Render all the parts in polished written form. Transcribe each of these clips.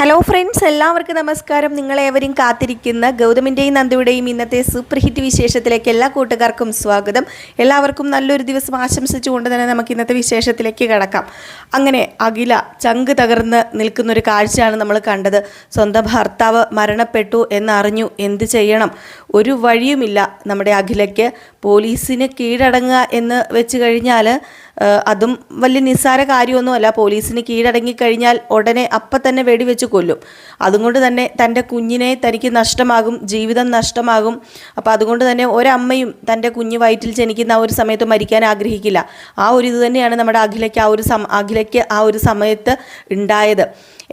Hello friends, എല്ലാവർക്കും നമസ്കാരം. നിങ്ങളേവരും കാത്തിരിക്കുന്ന ഗൗതമിൻ്റെയും നന്ദയുടെയും ഇന്നത്തെ സൂപ്പർ ഹിറ്റ് വിശേഷത്തിലേക്ക് എല്ലാ കൂട്ടുകാർക്കും സ്വാഗതം. എല്ലാവർക്കും നല്ലൊരു ദിവസം ആശംസിച്ചുകൊണ്ട് തന്നെ നമുക്ക് ഇന്നത്തെ വിശേഷത്തിലേക്ക് കടക്കാം. അങ്ങനെ അഖില ചങ്ക് തകർന്ന് നിൽക്കുന്നൊരു കാഴ്ചയാണ് നമ്മൾ കണ്ടത്. സ്വന്തം ഭർത്താവ് മരണപ്പെട്ടു എന്നറിഞ്ഞു. എന്ത് ചെയ്യണം? ഒരു വഴിയുമില്ല നമ്മുടെ അഖിലയ്ക്ക്. പോലീസിന് കീഴടങ്ങുക എന്ന് വെച്ച് കഴിഞ്ഞാൽ അതും വലിയ നിസ്സാര കാര്യമൊന്നുമല്ല. പോലീസിന് കീഴടങ്ങിക്കഴിഞ്ഞാൽ ഉടനെ അപ്പം തന്നെ വെടിവെച്ച് കൊല്ലും. അതുകൊണ്ട് തന്നെ തൻ്റെ കുഞ്ഞിനെ തനിക്ക് നഷ്ടമാകും, ജീവിതം നഷ്ടമാകും. അപ്പോൾ അതുകൊണ്ട് തന്നെ ഒരമ്മയും തൻ്റെ കുഞ്ഞ് വയറ്റിൽ ജനിക്കുന്ന ആ ഒരു സമയത്ത് മരിക്കാൻ ആഗ്രഹിക്കില്ല. ആ ഒരു ഇത് തന്നെയാണ് നമ്മുടെ അഖിലയ്ക്ക് ആ ഒരു സമയത്ത് ഉണ്ടായത്.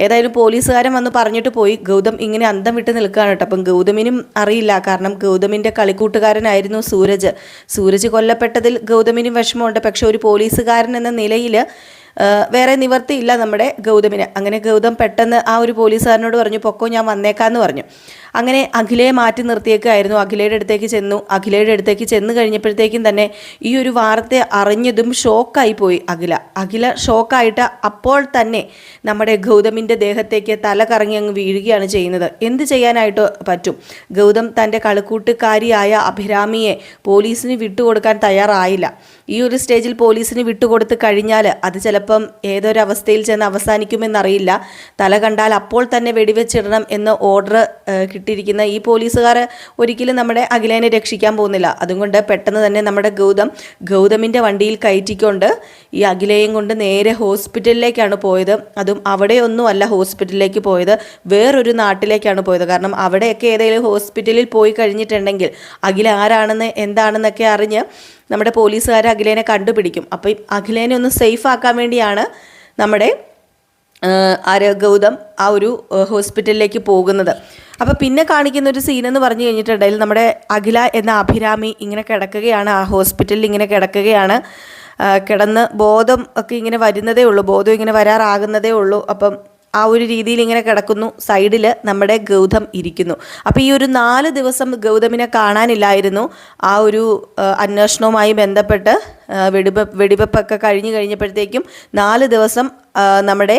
ഏതായാലും പോലീസുകാരൻ വന്ന് പറഞ്ഞിട്ട് പോയി. ഗൗതം ഇങ്ങനെ അന്തം വിട്ട് നിൽക്കുകയാണ് കേട്ടോ. അപ്പം ഗൗതമിനും അറിയില്ല. കാരണം ഗൗതമിൻ്റെ കളിക്കൂട്ടുകാരനായിരുന്നു സൂരജ് കൊല്ലപ്പെട്ടതിൽ ഗൗതമിനും വിഷമമുണ്ട്. പക്ഷെ ഒരു പോലീസുകാരൻ എന്ന നിലയിൽ വേറെ നിവർത്തിയില്ല നമ്മുടെ ഗൗതമിന്. അങ്ങനെ ഗൗതം പെട്ടെന്ന് ആ ഒരു പോലീസുകാരനോട് പറഞ്ഞു, പൊക്കോ, ഞാൻ വന്നേക്കാമെന്ന് പറഞ്ഞു. അങ്ങനെ അഖിലയെ മാറ്റി നിർത്തിയേക്കായിരുന്നു. അഖിലയുടെ അടുത്തേക്ക് ചെന്ന് കഴിഞ്ഞപ്പോഴത്തേക്കും തന്നെ ഈ ഒരു വാർത്ത അറിഞ്ഞതും ഷോക്കായി പോയി അഖില ഷോക്കായിട്ട് അപ്പോൾ തന്നെ നമ്മുടെ ഗൗതമിൻ്റെ ദേഹത്തേക്ക് തല കറങ്ങി അങ്ങ് വീഴുകയാണ് ചെയ്യുന്നത്. എന്ത് ചെയ്യാനായിട്ട് പറ്റും? ഗൗതം തൻ്റെ കളിക്കൂട്ടുകാരിയായ അഭിരാമിയെ പോലീസിന് വിട്ടുകൊടുക്കാൻ തയ്യാറായില്ല. ഈ ഒരു സ്റ്റേജിൽ പോലീസിന് വിട്ടുകൊടുത്ത് കഴിഞ്ഞാൽ അത് ചിലപ്പം ഏതൊരവസ്ഥയിൽ ചെന്ന് അവസാനിക്കുമെന്നറിയില്ല. തല കണ്ടാൽ അപ്പോൾ തന്നെ വെടിവെച്ചിടണം എന്ന് ഓർഡർ കിട്ടിയിരിക്കുന്ന ഈ പോലീസുകാർ ഒരിക്കലും നമ്മുടെ അഖിലേനെ രക്ഷിക്കാൻ പോകുന്നില്ല. അതുകൊണ്ട് പെട്ടെന്ന് തന്നെ നമ്മുടെ ഗൗതമിൻ്റെ വണ്ടിയിൽ കയറ്റിക്കൊണ്ട് ഈ അഖിലയും കൊണ്ട് നേരെ ഹോസ്പിറ്റലിലേക്കാണ് പോയത്. അതും അവിടെയൊന്നുമല്ല ഹോസ്പിറ്റലിലേക്ക് പോയത്, വേറൊരു നാട്ടിലേക്കാണ് പോയത്. കാരണം അവിടെയൊക്കെ ഏതെങ്കിലും ഹോസ്പിറ്റലിൽ പോയി കഴിഞ്ഞിട്ടുണ്ടെങ്കിൽ അഖില ആരാണെന്ന് എന്താണെന്നൊക്കെ അറിഞ്ഞ് നമ്മുടെ പോലീസുകാർ അഖിലേനെ കണ്ടുപിടിക്കും. അപ്പം അഖിലേനെ ഒന്ന് സേഫ് ആക്കാൻ വേണ്ടിയാണ് നമ്മുടെ ഗൗതം ആ ഒരു ഹോസ്പിറ്റലിലേക്ക് പോകുന്നത്. അപ്പോൾ പിന്നെ കാണിക്കുന്ന ഒരു സീനെന്ന് പറഞ്ഞു കഴിഞ്ഞിട്ടുണ്ടെങ്കിൽ നമ്മുടെ അഖില എന്ന അഭിരാമി ഇങ്ങനെ കിടക്കുകയാണ്, ആ ഹോസ്പിറ്റലിൽ ഇങ്ങനെ കിടക്കുകയാണ്. കിടന്ന് ബോധം ഒക്കെ ഇങ്ങനെ വരുന്നതേ ഉള്ളൂ, ബോധം ഇങ്ങനെ വരാറാകുന്നതേ ഉള്ളൂ. അപ്പം ആ ഒരു രീതിയിൽ ഇങ്ങനെ കിടക്കുന്നു. സൈഡിൽ നമ്മുടെ ഗൗതം ഇരിക്കുന്നു. അപ്പോൾ ഈ ഒരു 4 ദിവസം ഗൗതമിനെ കാണാനില്ലായിരുന്നു. ആ ഒരു അന്വേഷണവുമായി ബന്ധപ്പെട്ട് വെടിവെപ്പൊക്കെ കഴിഞ്ഞപ്പോഴത്തേക്കും 4 ദിവസം നമ്മുടെ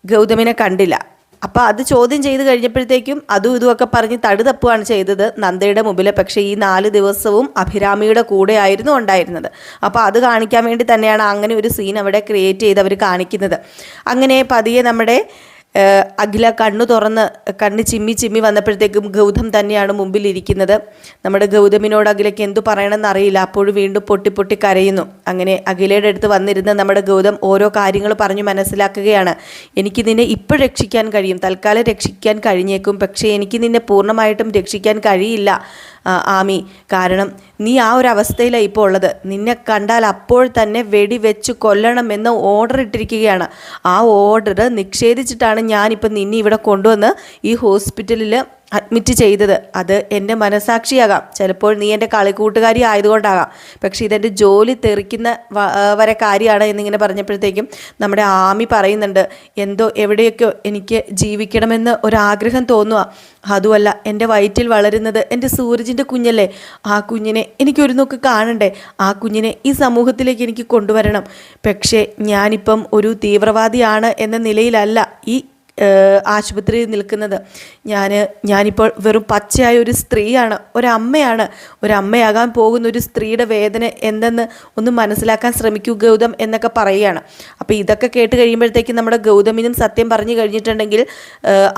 ഗൗതമിനെ കണ്ടില്ല. അപ്പോൾ അത് ചോദ്യം ചെയ്ത് കഴിഞ്ഞപ്പോഴത്തേക്കും അതും ഇതുമൊക്കെ പറഞ്ഞ് തടുതപ്പുകയാണ് ചെയ്തത് നന്ദയുടെ മുമ്പിൽ. പക്ഷേ ഈ 4 ദിവസവും അഭിരാമിയുടെ കൂടെ ആയിരുന്നു ഉണ്ടായിരുന്നത്. അപ്പോൾ അത് കാണിക്കാൻ വേണ്ടി തന്നെയാണ് അങ്ങനെ ഒരു സീൻ അവിടെ ക്രിയേറ്റ് ചെയ്ത് അവർ കാണിക്കുന്നത്. അങ്ങനെ പതിയെ നമ്മുടെ അഖില കണ്ണ് ചിമ്മി വന്നപ്പോഴത്തേക്കും ഗൗതം തന്നെയാണ് മുമ്പിലിരിക്കുന്നത്. നമ്മുടെ ഗൗതമിനോട് അഖിലയ്ക്ക് എന്തു പറയണമെന്ന് അറിയില്ല. അപ്പോഴും വീണ്ടും പൊട്ടി കരയുന്നു. അങ്ങനെ അഖിലയുടെ അടുത്ത് വന്നിരുന്ന് നമ്മുടെ ഗൗതം ഓരോ കാര്യങ്ങൾ പറഞ്ഞു മനസ്സിലാക്കുകയാണ്. എനിക്ക് നിന്നെ ഇപ്പോൾ രക്ഷിക്കാൻ കഴിയും, തൽക്കാലം രക്ഷിക്കാൻ കഴിഞ്ഞേക്കും, പക്ഷേ എനിക്ക് നിന്നെ പൂർണ്ണമായിട്ടും രക്ഷിക്കാൻ കഴിയില്ല ആമി. കാരണം നീ ആ ഒരു അവസ്ഥയിലാണ് ഇപ്പോൾ ഉള്ളത്. നിന്നെ കണ്ടാൽ അപ്പോൾ തന്നെ വെടിവെച്ച് കൊല്ലണമെന്ന് ഓർഡർ ഇട്ടിരിക്കുകയാണ്. ആ ഓർഡർ നിഷേധിച്ചിട്ടാണ് ഞാനിപ്പോൾ നിന്നെ ഇവിടെ കൊണ്ടുവന്ന് ഈ ഹോസ്പിറ്റലിൽ അഡ്മിറ്റ് ചെയ്തത്. അത് എൻ്റെ മനസാക്ഷിയാകാം, ചിലപ്പോൾ നീ എൻ്റെ കളിക്കൂട്ടുകാരി ആയതുകൊണ്ടാകാം, പക്ഷേ ഇതെൻ്റെ ജോലി തെറിക്കുന്ന വരെ കാര്യമാണ് എന്നിങ്ങനെ പറഞ്ഞപ്പോഴത്തേക്കും നമ്മുടെ ആമി പറയുന്നുണ്ട്, എന്തോ എവിടെയൊക്കെയോ എനിക്ക് ജീവിക്കണമെന്ന് ഒരാഗ്രഹം തോന്നുക. അതുമല്ല, എൻ്റെ വയറ്റിൽ വളരുന്നത് എൻ്റെ സൂരജിൻ്റെ കുഞ്ഞല്ലേ. ആ കുഞ്ഞിനെ എനിക്കൊരു നോക്ക് കാണണ്ടേ, ആ കുഞ്ഞിനെ ഈ സമൂഹത്തിലേക്ക് എനിക്ക് കൊണ്ടുവരണം. പക്ഷേ ഞാനിപ്പം ഒരു തീവ്രവാദിയാണ് എന്ന നിലയിലല്ല ഈ ആശുപത്രിയിൽ നിൽക്കുന്നത്. ഞാനിപ്പോൾ വെറും പച്ചയായ ഒരു സ്ത്രീയാണ്, ഒരമ്മയാകാൻ പോകുന്ന ഒരു സ്ത്രീയുടെ വേദന എന്തെന്ന് ഒന്ന് മനസ്സിലാക്കാൻ ശ്രമിക്കൂ ഗൗതം എന്നൊക്കെ പറയുകയാണ്. അപ്പോൾ ഇതൊക്കെ കേട്ട് കഴിയുമ്പോഴത്തേക്കും നമ്മുടെ ഗൗതമിനും സത്യം പറഞ്ഞു കഴിഞ്ഞിട്ടുണ്ടെങ്കിൽ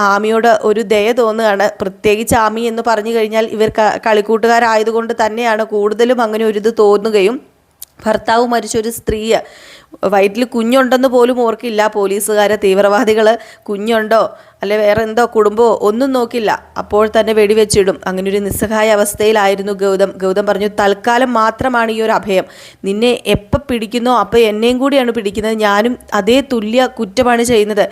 ആമിയോട് ഒരു ദയ തോന്നുകയാണ്. പ്രത്യേകിച്ച് ആമി എന്ന് പറഞ്ഞു കഴിഞ്ഞാൽ ഇവർ കളിക്കൂട്ടുകാരായതുകൊണ്ട് തന്നെയാണ് കൂടുതലും അങ്ങനെ ഒരു ഇത് തോന്നുകയും ഭർത്താവ് മരിച്ചൊരു സ്ത്രീ വയറ്റിൽ കുഞ്ഞുണ്ടെന്ന് പോലും ഓർക്കില്ല പോലീസുകാർ. തീവ്രവാദികൾ കുഞ്ഞുണ്ടോ അല്ലെ വേറെ എന്തോ കുടുംബമോ ഒന്നും നോക്കില്ല, അപ്പോൾ തന്നെ വെടിവെച്ചിടും. അങ്ങനെ ഒരു നിസ്സഹായ അവസ്ഥയിലായിരുന്നു ഗൗതം പറഞ്ഞു, തൽക്കാലം മാത്രമാണ് ഈ ഒരു അഭയം. നിന്നെ എപ്പോൾ പിടിക്കുന്നോ അപ്പോൾ എന്നെയും കൂടിയാണ് പിടിക്കുന്നത്. ഞാനും അതേ തുല്യ കുറ്റമാണ് ചെയ്യുന്നത്.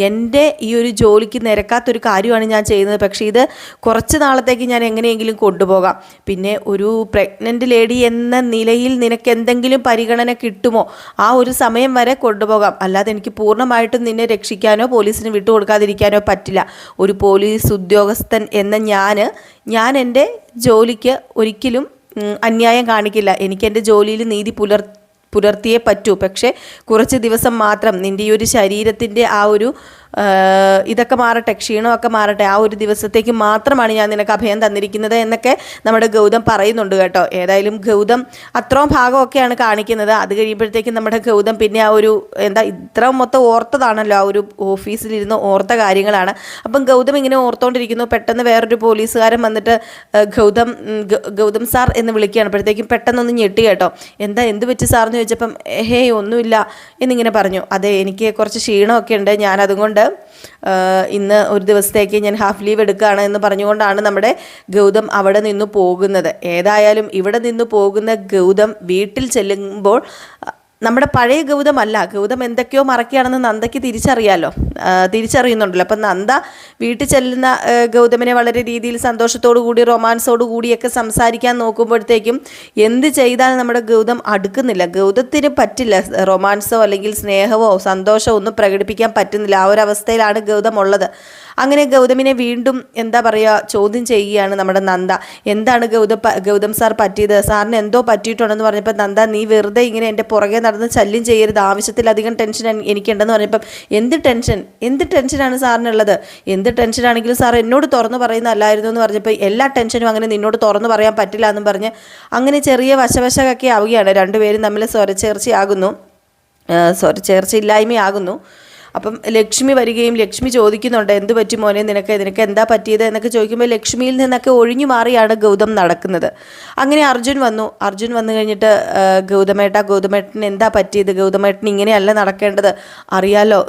എൻ്റെ ഈ ഒരു ജോലിക്ക് നിരക്കാത്തൊരു കാര്യമാണ് ഞാൻ ചെയ്യുന്നത്. പക്ഷേ ഇത് കുറച്ച് നാളത്തേക്ക് ഞാൻ എങ്ങനെയെങ്കിലും കൊണ്ടുപോകാം. പിന്നെ ഒരു പ്രഗ്നൻ്റ് ലേഡി എന്ന നിലയിൽ നിനക്ക് എന്തെങ്കിലും പരിഗണന കിട്ടുമോ? ആ ഒരു സമയം വരെ കൊണ്ടുപോകാം. അല്ലാതെ എനിക്ക് പൂർണ്ണമായിട്ടും നിന്നെ രക്ഷിക്കാനോ പോലീസിന് വിട്ടുകൊടുക്കാതിരിക്കാനോ പറ്റില്ല. ഒരു പോലീസ് ഉദ്യോഗസ്ഥൻ എന്ന ഞാൻ എൻ്റെ ജോലിക്ക് ഒരിക്കലും അന്യായം കാണിക്കില്ല. എനിക്ക് എൻ്റെ ജോലിയിൽ നീതി പുലർത്തിയേ പറ്റൂ. പക്ഷേ കുറച്ച് ദിവസം മാത്രം നിൻ്റെ ഈ ഒരു ശരീരത്തിൻ്റെ ആ ഒരു ഇതൊക്കെ മാറട്ടെ, ക്ഷീണമൊക്കെ മാറട്ടെ, ആ ഒരു ദിവസത്തേക്ക് മാത്രമാണ് ഞാൻ നിനക്ക് അഭയം തന്നിരിക്കുന്നത് എന്നൊക്കെ നമ്മുടെ ഗൗതം പറയുന്നുണ്ട് കേട്ടോ. ഏതായാലും ഗൗതം അത്രയും ഭാഗമൊക്കെയാണ് കാണിക്കുന്നത്. അത് കഴിയുമ്പോഴത്തേക്കും നമ്മുടെ ഗൗതം പിന്നെ ആ ഒരു ഇത്ര മൊത്തം ഓർത്തതാണല്ലോ, ആ ഒരു ഓഫീസിലിരുന്ന് ഓർത്ത കാര്യങ്ങളാണ്. അപ്പം ഗൗതം ഇങ്ങനെ ഓർത്തോണ്ടിരിക്കുന്നു. പെട്ടെന്ന് വേറൊരു പോലീസുകാരൻ വന്നിട്ട് ഗൗതം സാർ എന്ന് വിളിക്കുകയാണ്. അപ്പോഴത്തേക്കും പെട്ടെന്നൊന്ന് ഞെട്ടി കേട്ടോ. എന്ത് പറ്റി സാർ എന്ന് ചോദിച്ചപ്പം ഹേയ് ഒന്നുമില്ല എന്നിങ്ങനെ പറഞ്ഞു. അതെ, എനിക്ക് കുറച്ച് ക്ഷീണമൊക്കെ ഉണ്ട്, ഞാൻ അതുകൊണ്ട് ഇന്ന് ഒരു ദിവസത്തേക്ക് ഞാൻ ഹാഫ് ലീവ് എടുക്കുകയാണ് എന്ന് പറഞ്ഞുകൊണ്ടാണ് നമ്മുടെ ഗൗതം അവിടെ നിന്ന് പോകുന്നത്. ഏതായാലും ഇവിടെ നിന്ന് പോകുന്ന ഗൗതം വീട്ടിൽ ചെല്ലുമ്പോൾ നമ്മുടെ പഴയ ഗൗതമല്ല, ഗൗതം എന്തൊക്കെയോ മറക്കുകയാണെന്ന് നന്ദയ്ക്ക് തിരിച്ചറിയുന്നുണ്ടല്ലോ. അപ്പം നന്ദ വീട്ടിൽ ചെല്ലുന്ന ഗൗതമിനെ വളരെ രീതിയിൽ സന്തോഷത്തോടു കൂടി റൊമാൻസോടു കൂടിയൊക്കെ സംസാരിക്കാൻ നോക്കുമ്പോഴത്തേക്കും എന്ത് ചെയ്താലും നമ്മുടെ ഗൗതം അടുക്കുന്നില്ല. ഗൗതത്തിന് പറ്റില്ല റൊമാൻസോ അല്ലെങ്കിൽ സ്നേഹമോ സന്തോഷമോ ഒന്നും പ്രകടിപ്പിക്കാൻ പറ്റുന്നില്ല. ആ ഒരു അവസ്ഥയിലാണ് ഗൗതം ഉള്ളത്. അങ്ങനെ ഗൗതമിനെ വീണ്ടും ചോദ്യം ചെയ്യുകയാണ് നമ്മുടെ നന്ദ. എന്താണ് ഗൗതം സാർ പറ്റിയത്, സാറിന് എന്തോ പറ്റിയിട്ടുണ്ടെന്ന് പറഞ്ഞപ്പോൾ നന്ദ നീ വെറുതെ ഇങ്ങനെ എൻ്റെ പുറകെ നടന്ന് ശല്യം ചെയ്യരുത്, ആവശ്യത്തിലധികം ടെൻഷൻ എനിക്കുണ്ടെന്ന് പറഞ്ഞപ്പം എന്ത് ടെൻഷനാണ് സാറിനുള്ളത്, എന്ത് ടെൻഷനാണെങ്കിലും സാർ എന്നോട് തുറന്നു പറയുന്നതല്ലായിരുന്നു എന്ന് പറഞ്ഞപ്പോൾ എല്ലാ ടെൻഷനും അങ്ങനെ നിന്നോട് തുറന്നു പറയാൻ പറ്റില്ല എന്നും പറഞ്ഞ് അങ്ങനെ ചെറിയ വശവശമൊക്കെ ആവുകയാണ്. രണ്ടുപേരും തമ്മിൽ സ്വരച്ചേർച്ചയില്ലായ്മയാകുന്നു. അപ്പം ലക്ഷ്മി വരികയും ലക്ഷ്മി ചോദിക്കുന്നുണ്ട് എന്ത് പറ്റി മോനെ നിനക്ക് എന്താ പറ്റിയത് എന്നൊക്കെ ചോദിക്കുമ്പോൾ ലക്ഷ്മിയിൽ നിന്നൊക്കെ ഒഴിഞ്ഞു മാറിയാണ് ഗൗതം നടക്കുന്നത്. അങ്ങനെ അർജുൻ വന്നു കഴിഞ്ഞിട്ട് ഗൗതമേട്ടൻ എന്താ പറ്റിയത്, ഗൗതമേട്ടൻ ഇങ്ങനെയല്ല നടക്കേണ്ടത്, അറിയാലോ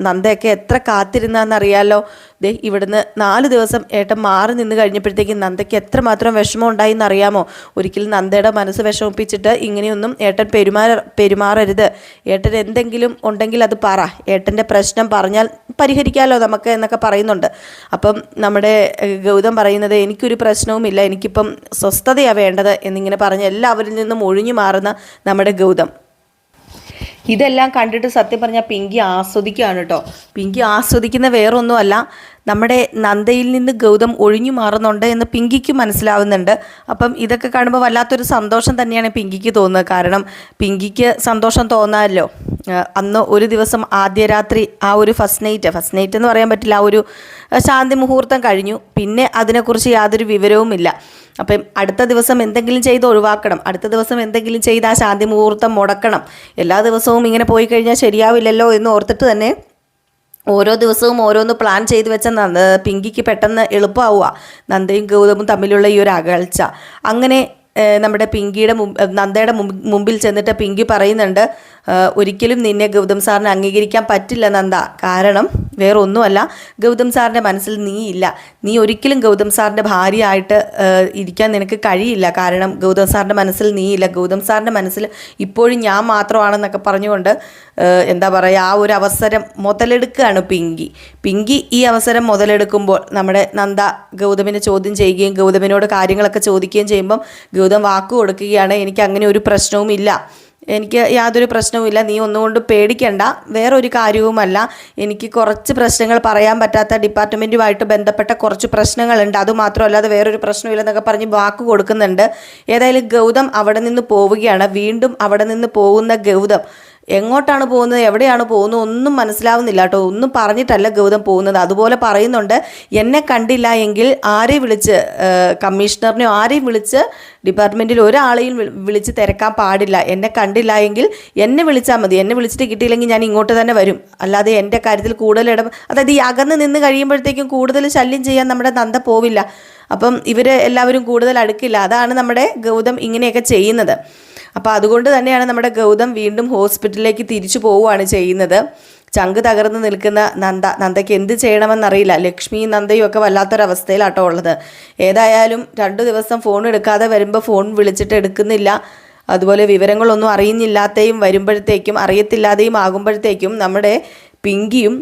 നന്ദയൊക്കെ എത്ര കാത്തിരുന്നാന്നറിയാലോ, ദേ ഇവിടുന്ന് 4 ദിവസം ഏട്ടൻ മാറി നിന്ന് കഴിഞ്ഞപ്പോഴത്തേക്കും നന്ദയ്ക്ക് എത്രമാത്രം വിഷമം ഉണ്ടായിന്ന് അറിയാമോ, ഒരിക്കലും നന്ദയുടെ മനസ്സ് വിഷമിപ്പിച്ചിട്ട് ഇങ്ങനെയൊന്നും ഏട്ടൻ പെരുമാറരുത്, ഏട്ടൻ എന്തെങ്കിലും ഉണ്ടെങ്കിൽ അത് പറ, ഏട്ടൻ്റെ പ്രശ്നം പറഞ്ഞാൽ പരിഹരിക്കാമല്ലോ നമുക്ക് എന്നൊക്കെ പറയുന്നുണ്ട്. അപ്പം നമ്മുടെ ഗൗതം പറയുന്നത് എനിക്കൊരു പ്രശ്നവുമില്ല, എനിക്കിപ്പം സ്വസ്ഥതയാണ് വേണ്ടത് എന്നിങ്ങനെ പറഞ്ഞ് എല്ലാവരിൽ നിന്നും ഒഴിഞ്ഞു മാറുന്ന നമ്മുടെ ഗൗതം. ഇതെല്ലാം കണ്ടിട്ട് സത്യം പറഞ്ഞാൽ പിങ്കി ആസ്വദിക്കുകയാണ് കേട്ടോ. പിങ്കി ആസ്വദിക്കുന്ന വേറൊന്നുമല്ല, നമ്മുടെ നന്ദയിൽ നിന്ന് ഗൗതം ഒഴിഞ്ഞു മാറുന്നുണ്ട് എന്ന് പിങ്കിക്ക് മനസ്സിലാവുന്നുണ്ട്. അപ്പം ഇതൊക്കെ കാണുമ്പോൾ വല്ലാത്തൊരു സന്തോഷം തന്നെയാണ് പിങ്കിക്ക് തോന്നുന്നത്. കാരണം പിങ്കിക്ക് സന്തോഷം തോന്നാമല്ലോ. അന്ന് ഒരു ദിവസം ആദ്യ രാത്രി ആ ഒരു ഫസ്റ്റ് നൈറ്റ് എന്ന് പറയാൻ പറ്റില്ല, ആ ഒരു ശാന്തി മുഹൂർത്തം കഴിഞ്ഞു. പിന്നെ അതിനെക്കുറിച്ച് യാതൊരു വിവരവുമില്ല. അപ്പം അടുത്ത ദിവസം എന്തെങ്കിലും ചെയ്ത് ഒഴിവാക്കണം, അടുത്ത ദിവസം എന്തെങ്കിലും ചെയ്ത് ആ ശാന്തി മുഹൂർത്തം മുടക്കണം. എല്ലാ ദിവസവും ഇങ്ങനെ പോയി കഴിഞ്ഞാൽ ശരിയാവില്ലല്ലോ എന്ന് ഓർത്തിട്ട് തന്നെ ഓരോ ദിവസവും ഓരോന്ന് പ്ലാൻ ചെയ്ത് വെച്ച പിങ്കിക്ക് പെട്ടെന്ന് എളുപ്പമാവുക നന്ദയും ഗൗതമും തമ്മിലുള്ള ഈ ഒരു അകൽച്ച. അങ്ങനെ നമ്മുടെ നന്ദയുടെ മുമ്പിൽ ചെന്നിട്ട് പിങ്കി പറയുന്നുണ്ട്, ഒരിക്കലും നിന്നെ ഗൗതം സാറിന് അംഗീകരിക്കാൻ പറ്റില്ല നന്ദ, കാരണം വേറെ ഒന്നുമല്ല, ഗൗതം സാറിൻ്റെ മനസ്സിൽ നീ ഒരിക്കലും ഗൗതം സാറിൻ്റെ ഭാര്യയായിട്ട് ഇരിക്കാൻ നിനക്ക് കഴിയില്ല, കാരണം ഗൗതം സാറിൻ്റെ മനസ്സിൽ നീയില്ല, ഗൗതം സാറിൻ്റെ മനസ്സിൽ ഇപ്പോഴും ഞാൻ മാത്രമാണെന്നൊക്കെ പറഞ്ഞുകൊണ്ട് ആ ഒരു അവസരം മുതലെടുക്കുകയാണ് പിങ്കി ഈ അവസരം മുതലെടുക്കുമ്പോൾ നമ്മുടെ നന്ദ ഗൗതമിനെ ചോദ്യം ചെയ്യുകയും ഗൗതമിനോട് കാര്യങ്ങളൊക്കെ ചോദിക്കുകയും ചെയ്യുമ്പം ഗൗതം വാക്ക് കൊടുക്കുകയാണ്, എനിക്ക് അങ്ങനെ ഒരു പ്രശ്നവുമില്ല, എനിക്ക് യാതൊരു പ്രശ്നവുമില്ല, നീ ഒന്നുകൊണ്ട് പേടിക്കണ്ട, വേറൊരു കാര്യവുമല്ല, എനിക്ക് കുറച്ച് പ്രശ്നങ്ങൾ പറയാൻ പറ്റാത്ത ഡിപ്പാർട്ട്മെൻറ്റുമായിട്ട് ബന്ധപ്പെട്ട കുറച്ച് പ്രശ്നങ്ങളുണ്ട്, അതുമാത്രമല്ലാതെ വേറൊരു പ്രശ്നമില്ലെന്നൊക്കെ പറഞ്ഞ് വാക്ക് കൊടുക്കുന്നുണ്ട്. ഏതായാലും ഗൗതം അവിടെ നിന്ന് പോവുകയാണ്. വീണ്ടും അവിടെ നിന്ന് പോകുന്ന ഗൗതം എങ്ങോട്ടാണ് പോകുന്നത്, എവിടെയാണ് പോകുന്നത് ഒന്നും മനസ്സിലാവുന്നില്ല കേട്ടോ. ഒന്നും പറഞ്ഞിട്ടല്ല ഗൗതം പോകുന്നത്. അതുപോലെ പറയുന്നുണ്ട്, എന്നെ കണ്ടില്ല എങ്കിൽ ആരെയും വിളിച്ച് കമ്മീഷണറിനെയോ ആരെയും വിളിച്ച് ഡിപ്പാർട്ട്മെൻറ്റിൽ ഒരാളെയും വിളിച്ച് തിരക്കാൻ പാടില്ല, എന്നെ കണ്ടില്ല എങ്കിൽ എന്നെ വിളിച്ചാൽ മതി, എന്നെ വിളിച്ചിട്ട് കിട്ടിയില്ലെങ്കിൽ ഞാൻ ഇങ്ങോട്ട് തന്നെ വരും, അല്ലാതെ എൻ്റെ കാര്യത്തിൽ കൂടുതൽ അതായത് ഈ അകന്ന് നിന്ന് കഴിയുമ്പോഴത്തേക്കും കൂടുതൽ ശല്യം ചെയ്യാൻ നമ്മുടെ നന്ദ പോവില്ല. അപ്പം ഇവർ എല്ലാവരും കൂടുതൽ അടുക്കില്ല. അതാണ് നമ്മുടെ ഗൗതം ഇങ്ങനെയൊക്കെ ചെയ്യുന്നത്. അപ്പോൾ അതുകൊണ്ട് തന്നെയാണ് നമ്മുടെ ഗൗതം വീണ്ടും ഹോസ്പിറ്റലിലേക്ക് തിരിച്ചു പോവുകയാണ് ചെയ്യുന്നത്. ചങ്ക് തകർന്ന് നിൽക്കുന്ന നന്ദയ്ക്ക് എന്ത് ചെയ്യണമെന്നറിയില്ല. ലക്ഷ്മിയും നന്ദയും ഒക്കെ വല്ലാത്തൊരവസ്ഥയിലാട്ടോ ഉള്ളത്. ഏതായാലും 2 ദിവസം ഫോൺ എടുക്കാതെ വരുമ്പോൾ ഫോൺ വിളിച്ചിട്ട് എടുക്കുന്നില്ല, അതുപോലെ വിവരങ്ങളൊന്നും അറിയത്തില്ലാതെയും ആകുമ്പോഴത്തേക്കും നമ്മുടെ പിങ്കിയും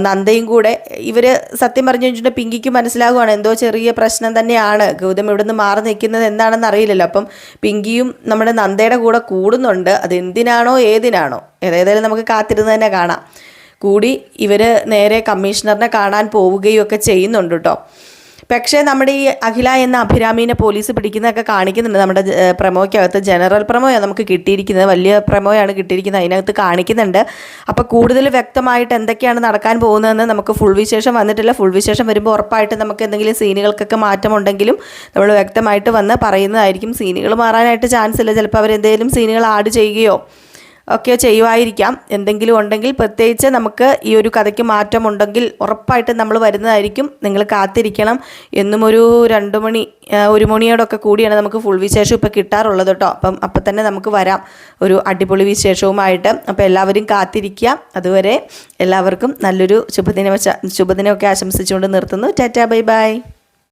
നന്ദയും കൂടെ ഇവർ സത്യം പറഞ്ഞു കഴിഞ്ഞിട്ട് പിങ്കിക്ക് മനസ്സിലാകുവാണ് എന്തോ ചെറിയ പ്രശ്നം തന്നെയാണ്, ഗൗതം ഇവിടെ നിന്ന് മാറി നിൽക്കുന്നത് എന്താണെന്ന് അറിയില്ലല്ലോ. അപ്പം പിങ്കിയും നമ്മുടെ നന്ദയുടെ കൂടെ കൂടുന്നുണ്ട്. അതെന്തിനാണോ ഏതിനാണോ ഏതായാലും നമുക്ക് കാത്തിരുന്ന് തന്നെ കാണാം. കൂടി ഇവർ നേരെ കമ്മീഷണറിനെ കാണാൻ പോവുകയും ഒക്കെ ചെയ്യുന്നുണ്ട് കേട്ടോ. പക്ഷേ നമ്മുടെ ഈ അഖില എന്ന അഭിരാമീനെ പോലീസ് പിടിക്കുന്നതൊക്കെ കാണിക്കുന്നുണ്ട്. നമ്മുടെ പ്രമോയ്ക്കകത്ത് ജനറൽ പ്രമോയാണ് നമുക്ക് കിട്ടിയിരിക്കുന്നത്, വലിയ പ്രമോയാണ് കിട്ടിയിരിക്കുന്നത്, അതിനകത്ത് കാണിക്കുന്നുണ്ട്. അപ്പോൾ കൂടുതൽ വ്യക്തമായിട്ട് എന്തൊക്കെയാണ് നടക്കാൻ പോകുന്നതെന്ന് നമുക്ക് ഫുൾ വിശേഷം വന്നിട്ടില്ല. ഫുൾ വിശേഷം വരുമ്പോൾ ഉറപ്പായിട്ട് നമുക്ക് എന്തെങ്കിലും സീനുകൾക്കൊക്കെ മാറ്റമുണ്ടെങ്കിലും നമ്മൾ വ്യക്തമായിട്ട് വന്ന് പറയുന്നതായിരിക്കും. സീനുകൾ മാറാനായിട്ട് ചാൻസ് ഇല്ല, ചിലപ്പോൾ അവരെന്തെങ്കിലും സീനുകൾ ആഡ് ചെയ്യുകയോ ഒക്കെ ചെയ്യുമായിരിക്കാം. എന്തെങ്കിലും ഉണ്ടെങ്കിൽ പ്രത്യേകിച്ച് നമുക്ക് ഈ ഒരു കഥയ്ക്ക് മാറ്റമുണ്ടെങ്കിൽ ഉറപ്പായിട്ട് നമ്മൾ വരുന്നതായിരിക്കും. നിങ്ങൾ കാത്തിരിക്കണം. എന്നും ഒരു 2 മണി 1 മണിയോടൊക്കെ കൂടിയാണ് നമുക്ക് ഫുൾ വിശേഷം ഇപ്പോൾ കിട്ടാറുള്ളത് കേട്ടോ. അപ്പം തന്നെ നമുക്ക് വരാം ഒരു അടിപൊളി വിശേഷവുമായിട്ട്. അപ്പോൾ എല്ലാവരും കാത്തിരിക്കുക. അതുവരെ എല്ലാവർക്കും നല്ലൊരു ശുഭദിനമൊക്കെ ആശംസിച്ചുകൊണ്ട് നിർത്തുന്നു. Tata, bye bye.